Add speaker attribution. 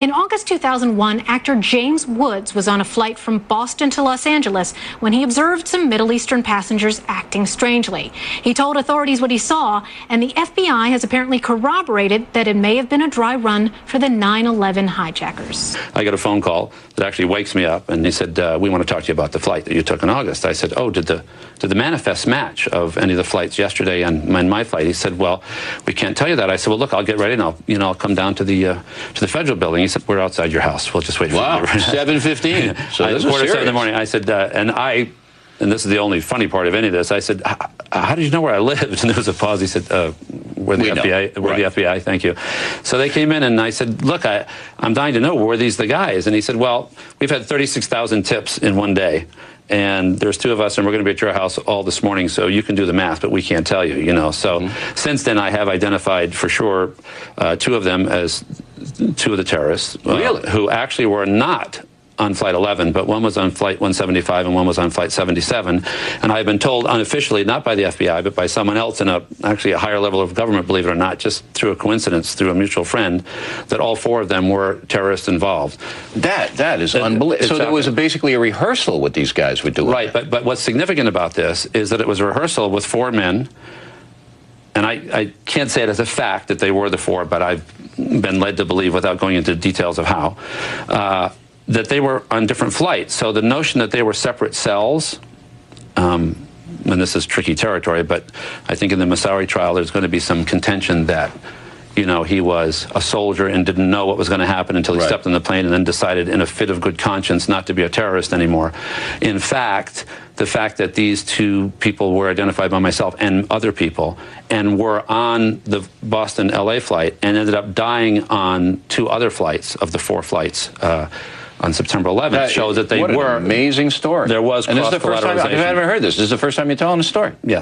Speaker 1: In August 2001, actor James Woods was on a flight from Boston to Los Angeles when he observed some Middle Eastern passengers acting strangely. He told authorities what he saw, and the FBI has apparently corroborated that it may have been a dry run for the 9/11 hijackers.
Speaker 2: I got a phone call that actually wakes me up, and he said, we want to talk to you about the flight that you took in August. I said, oh, did the manifest match of any of the flights yesterday and my flight? He said, well, we can't tell you that. I said, well, look, I'll get ready and I'll come down to the federal building. He said, we're outside your house. We'll just wait for you.
Speaker 3: Wow, 7:15. So this is
Speaker 2: 7 in the morning. I said, and this is the only funny part of any of this, I said, how did you know where I lived? And there was a pause. He said, we're the FBI. We're the FBI, thank you. So they came in, and I said, look, I'm dying to know, were these the guys? And he said, well, we've had 36,000 tips in one day. And there's two of us, and we're going to be at your house all this morning, so you can do the math, but we can't tell you, you know. So since then, I have identified for sure two of them as two of the terrorists.
Speaker 3: Really?
Speaker 2: Who actually were not on Flight 11, but one was on Flight 175 and one was on Flight 77. And I've been told unofficially, not by the FBI, but by someone else in actually a higher level of government, believe it or not, just through a coincidence, through a mutual friend, that all four of them were terrorists involved.
Speaker 3: That is unbelievable. So there was basically a rehearsal what these guys were doing.
Speaker 2: Right, but what's significant about this is that it was a rehearsal with four men, and I can't say it as a fact that they were the four, but I've been led to believe, without going into details of how, that they were on different flights. So the notion that they were separate cells, and this is tricky territory, but I think in the Moussaoui trial there's going to be some contention that, you know, he was a soldier and didn't know what was going to happen until he stepped on the plane and then decided in a fit of good conscience not to be a terrorist anymore. In fact, the fact that these two people were identified by myself and other people and were on the Boston-LA flight and ended up dying on two other flights of the four flights on September 11th shows that they were.
Speaker 3: What an amazing story.
Speaker 2: There was cross-collateralization.
Speaker 3: And this is the first time, I've never heard this. This is the first time you're telling the story.
Speaker 2: Yes.